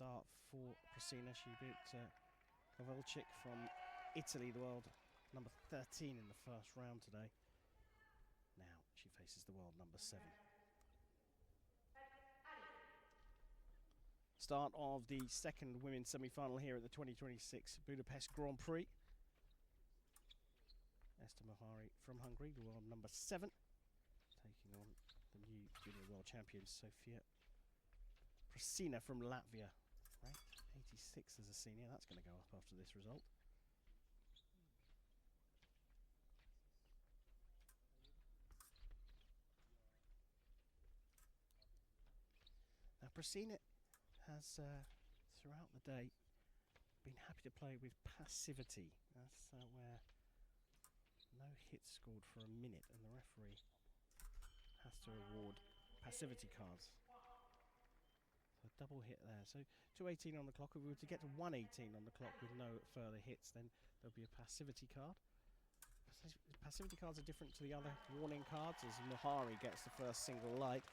start for PROSINA. She beat Kovalchik from Italy, the world number 13 in the first round today. Now she faces the world number 7. Start of the second women's semi-final here at the 2026 Budapest Grand Prix. Eszter Muhari from Hungary, the world number 7, taking on the new junior world champion Sofija PROSINA from Latvia, ranked 86 as a senior. That's going to go up after this result. Now PROSINA has, throughout the day, been happy to play with passivity. That's where no hits scored for a minute and the referee has to award passivity cards. So a double hit there. So 2:18 on the clock. If we were to get to 1:18 on the clock with no further hits, then there'll be a passivity card. Passivity cards are different to the other warning cards as Muhari gets the first single light.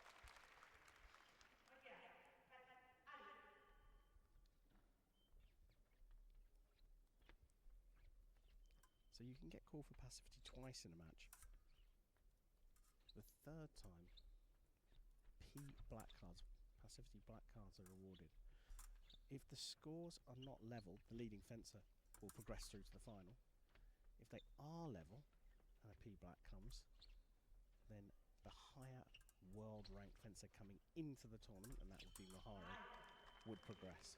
So you can get called for passivity twice in a match. The third time, P black cards, passivity black cards are awarded. If the scores are not level, the leading fencer will progress through to the final. If they are level and a P black comes, then the higher world ranked fencer coming into the tournament, and that would be Muhari, would progress.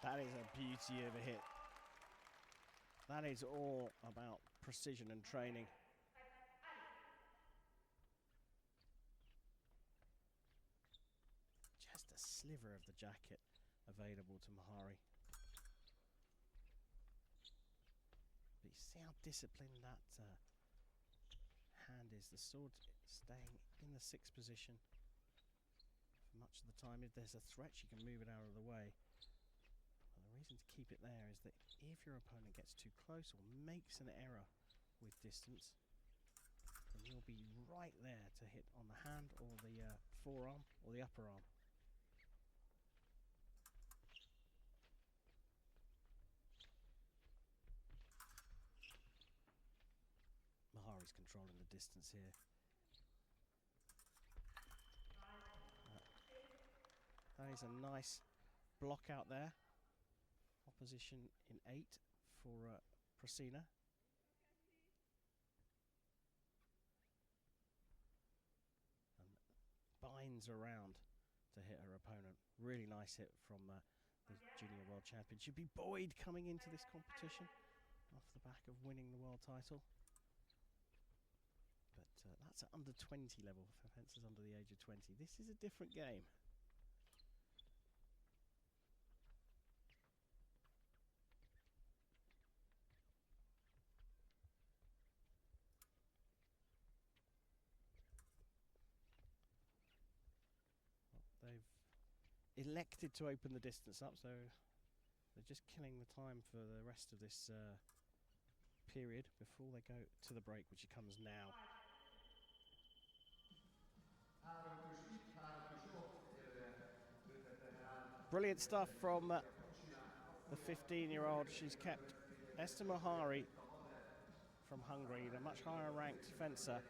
That is a beauty of a hit. That is all about precision and training. Just a sliver of the jacket available to Muhari. But you see how disciplined that hand is. The sword staying in the 6th position for much of the time. If there's a threat, she can move it out of the way. The reason to keep it there is that if your opponent gets too close or makes an error with distance, then you'll be right there to hit on the hand or the forearm or the upper arm. Muhari's controlling the distance here. That is a nice block out there. Opposition in 8 for PROSINA. And binds around to hit her opponent. Really nice hit from the junior world champion. Should be buoyed coming into this competition off the back of winning the world title. But that's at under 20 level for fencers under the age of 20. This is a different game. They've elected to open the distance up, so they're just killing the time for the rest of this period before they go to the break, which comes now. Brilliant stuff from the 15-year-old. She's kept Eszter Muhari from Hungary, the much higher ranked fencer.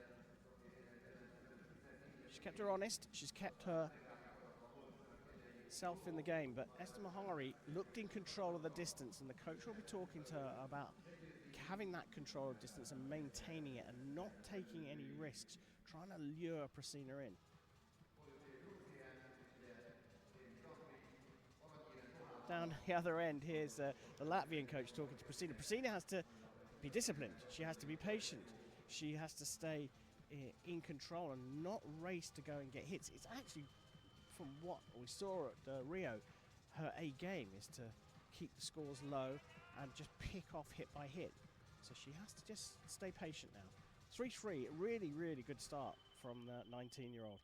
She's kept her honest, she's kept her self in the game, but Eszter Muhari looked in control of the distance, and the coach will be talking to her about having that control of distance and maintaining it and not taking any risks, trying to lure PROSINA in. Down the other end, here's the Latvian coach talking to PROSINA. PROSINA has to be disciplined, she has to be patient, she has to stay in control and not race to go and get hits. It's actually, from what we saw at Rio, her A game is to keep the scores low and just pick off hit by hit. So she has to just stay patient now. 3-3, really, really good start from the 19-year-old.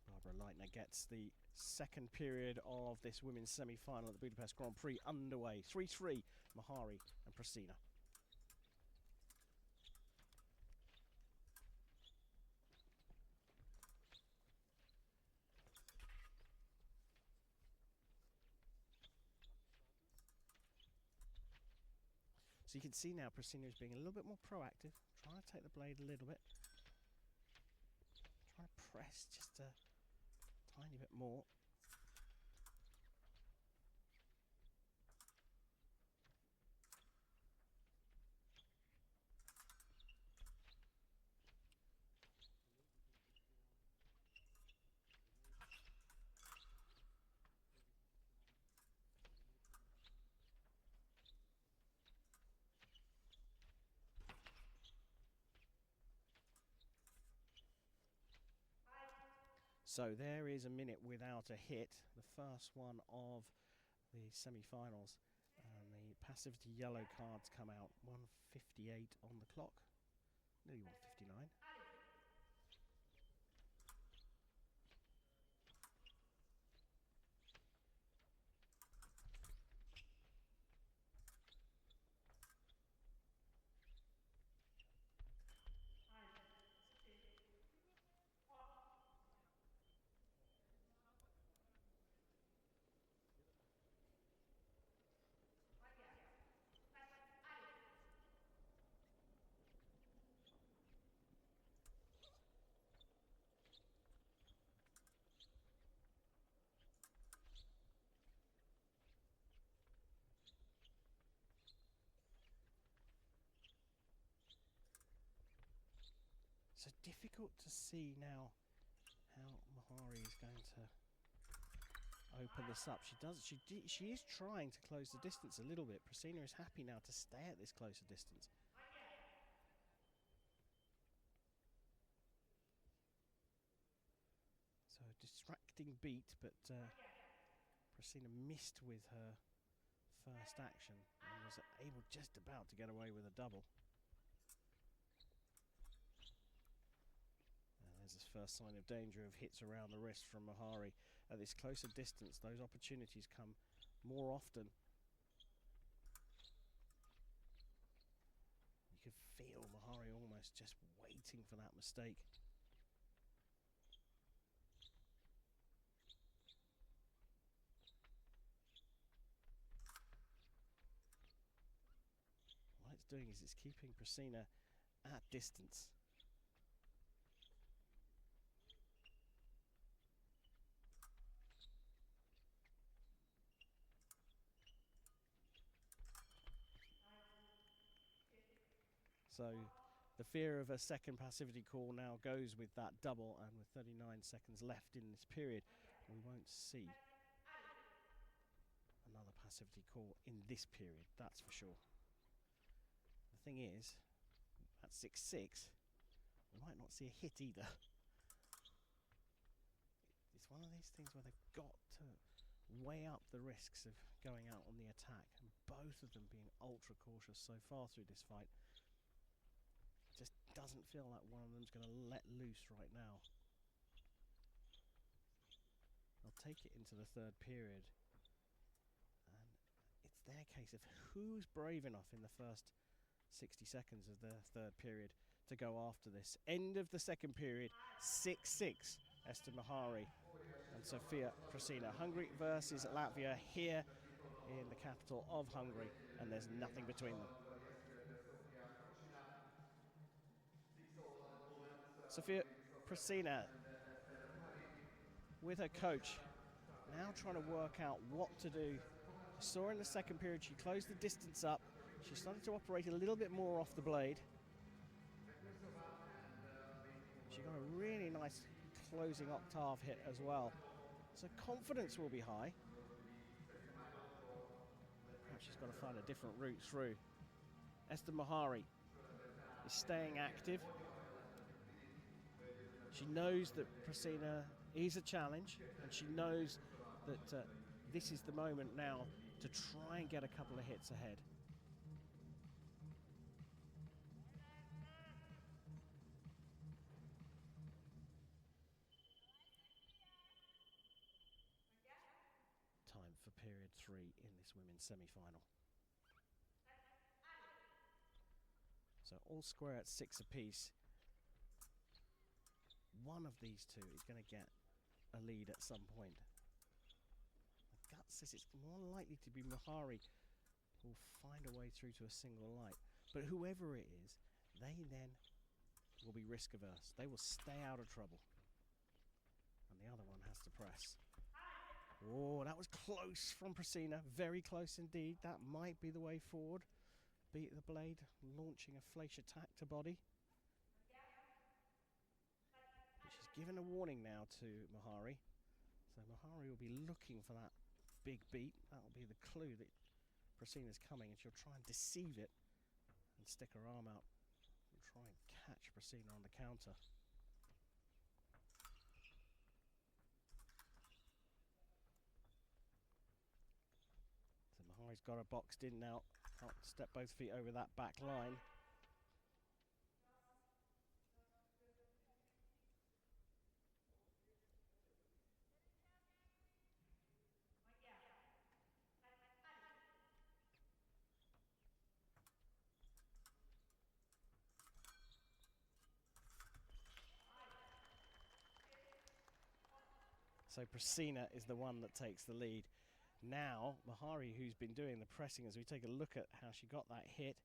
Barbara Leitner gets the second period of this women's semi-final at the Budapest Grand Prix underway. 3-3, Muhari and PROSINA. So you can see now PROSINA is being a little bit more proactive, trying to take the blade a little bit, trying to press just a tiny bit more. So there is a minute without a hit, the first one of the semi-finals, and the passivity yellow cards come out. 1:58 on the clock, nearly 1:59. So difficult to see now how Muhari is going to open this up. She is trying to close the distance a little bit. PROSINA is happy now to stay at this closer distance. So distracting beat, but PROSINA missed with her first action and was able just about to get away with a double. There's this first sign of danger of hits around the wrist from Muhari. At this closer distance, those opportunities come more often. You could feel Muhari almost just waiting for that mistake. What it's doing is it's keeping PROSINA at distance. So the fear of a second passivity call now goes with that double, and with 39 seconds left in this period, we won't see another passivity call in this period, that's for sure. The thing is, at 6-6, we might not see a hit either. It's one of these things where they've got to weigh up the risks of going out on the attack, and both of them being ultra cautious so far through this fight. Just doesn't feel like one of them's going to let loose right now. They'll take it into the third period, and it's their case of who's brave enough in the first 60 seconds of the third period to go after this. End of the second period, 6-6, Eszter Muhari and Sofija PROSINA. Hungary versus Latvia here in the capital of Hungary, and there's nothing between them. Sofija PROSINA with her coach now trying to work out what to do. I saw in the second period she closed the distance up. She started to operate a little bit more off the blade. She got a really nice closing octave hit as well. So confidence will be high. Perhaps she's got to find a different route through. Eszter Muhari is staying active. She knows that PROSINA is a challenge, and she knows that this is the moment now to try and get a couple of hits ahead. Time for period 3 in this women's semi-final. So all square at 6 apiece. One of these two is going to get a lead at some point. My gut says it's more likely to be Muhari who will find a way through to a single light. But whoever it is, they then will be risk averse. They will stay out of trouble. And the other one has to press. Oh, that was close from PROSINA. Very close indeed. That might be the way forward. Beat the blade, launching a flash attack to body. But she's given a warning now to Muhari. So Muhari will be looking for that big beat. That will be the clue that PROSINA's coming, and she'll try and deceive it and stick her arm out and try and catch PROSINA on the counter. So Muhari's got her boxed in now. Can't step both feet over that back line. So PROSINA is the one that takes the lead. Now, Muhari, who's been doing the pressing, as we take a look at how she got that hit,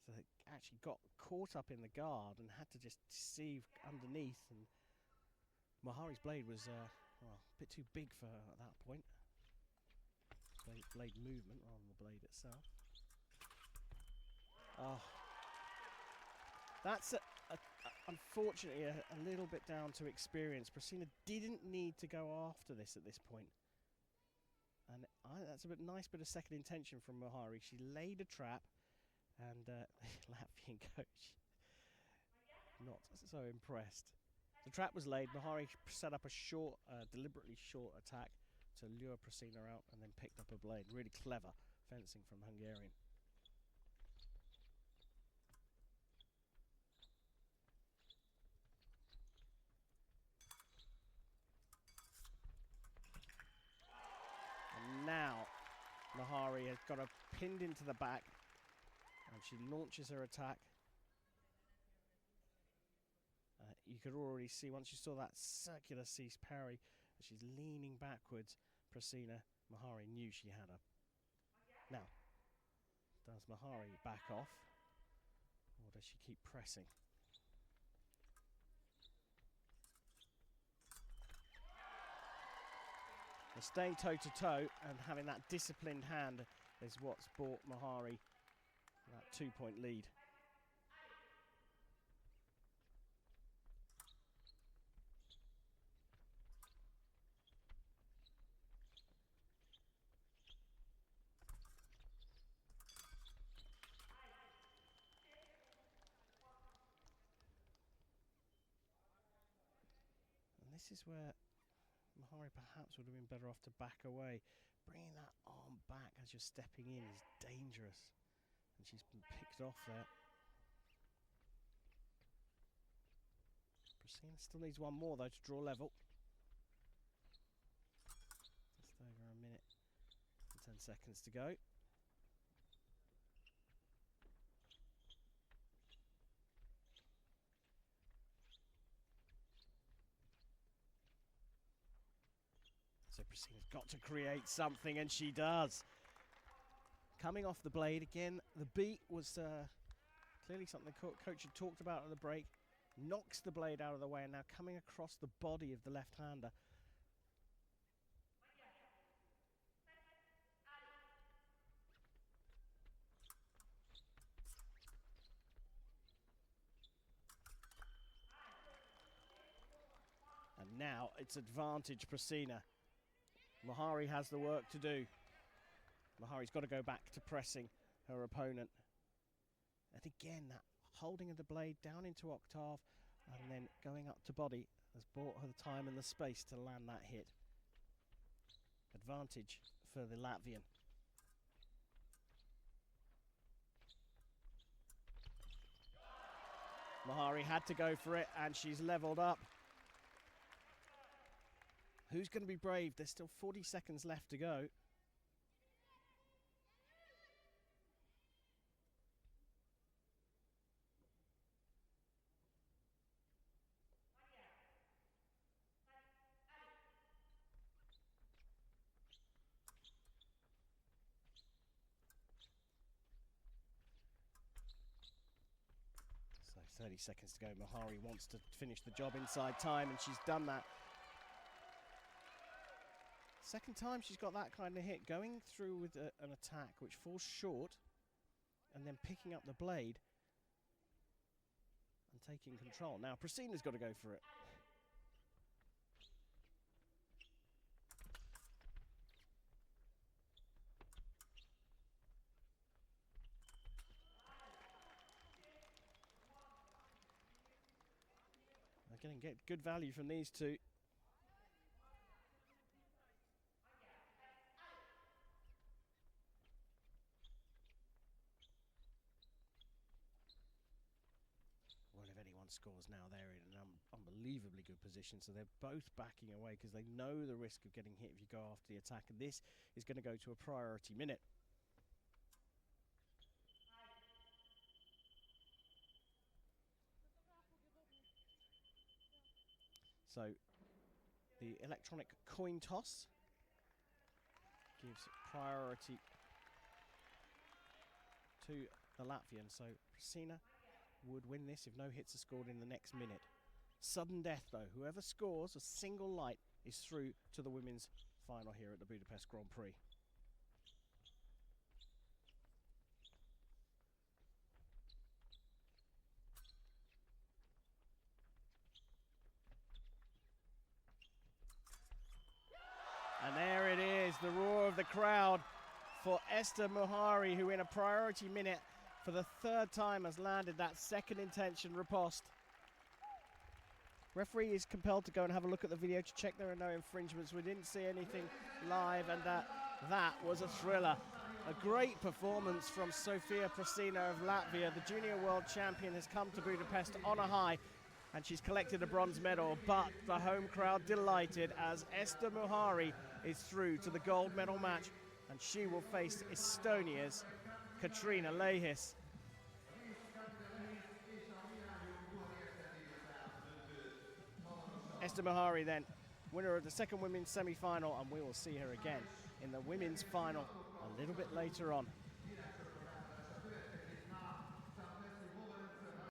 so it actually got caught up in the guard and had to just deceive underneath. And Muhari's blade was well, a bit too big for her at that point. Blade movement rather than the blade itself. Oh, that's unfortunately a little bit down to experience. PROSINA didn't need to go after this at this point. And that's a nice bit of second intention from Muhari. She laid a trap, and the Latvian coach not so impressed. The trap was laid. Muhari set up a short, deliberately short attack to lure PROSINA out, and then picked up a blade. Really clever fencing from Hungarian. Now Muhari has got her pinned into the back, and she launches her attack. You could already see, once you saw that circular cease parry, as she's leaning backwards, PROSINA, Muhari knew she had her. Now, does Muhari back off, or does she keep pressing? Staying toe-to-toe and having that disciplined hand is what's brought Muhari that 2-point lead. And this is where Muhari perhaps would have been better off to back away. Bringing that arm back as you're stepping in is dangerous. And she's been picked off there. PROSINA still needs one more though to draw level. Just over a minute and 10 seconds to go. So PROSINA's got to create something, and she does. Coming off the blade again, the beat was clearly something the coach had talked about at the break. Knocks the blade out of the way, and now coming across the body of the left-hander. And now it's advantage PROSINA. Muhari has the work to do. Muhari's got to go back to pressing her opponent. And again, that holding of the blade down into octave and then going up to body has bought her the time and the space to land that hit. Advantage for the Latvian. Muhari had to go for it, and she's leveled up. Who's going to be brave? There's still 40 seconds left to go. So 30 seconds to go. Muhari wants to finish the job inside time, and she's done that. Second time she's got that kind of hit, going through with an attack which falls short and then picking up the blade and taking control. Now PROSINA's got to go for it. They're going to get good value from these two. Well, if anyone scores now, they're in an unbelievably good position. So they're both backing away because they know the risk of getting hit if you go after the attack. And this is going to go to a priority minute. So the electronic coin toss gives priority to the Latvian. So PROSINA would win this if no hits are scored in the next minute. Sudden death though. Whoever scores a single light is through to the women's final here at the Budapest Grand Prix. And there it is, the roar of the crowd for Eszter Muhari, who in a priority minute for the third time has landed that second intention riposte. Referee is compelled to go and have a look at the video to check there are no infringements. We didn't see anything live, and that was a thriller. A great performance from Sofija PROSINA of Latvia. The junior world champion has come to Budapest on a high, and she's collected a bronze medal, but the home crowd delighted as Eszter Muhari is through to the gold medal match, and she will face Estonia's Katrina Lehis. Eszter Muhari then, winner of the second women's semi-final, and we will see her again in the women's final a little bit later on.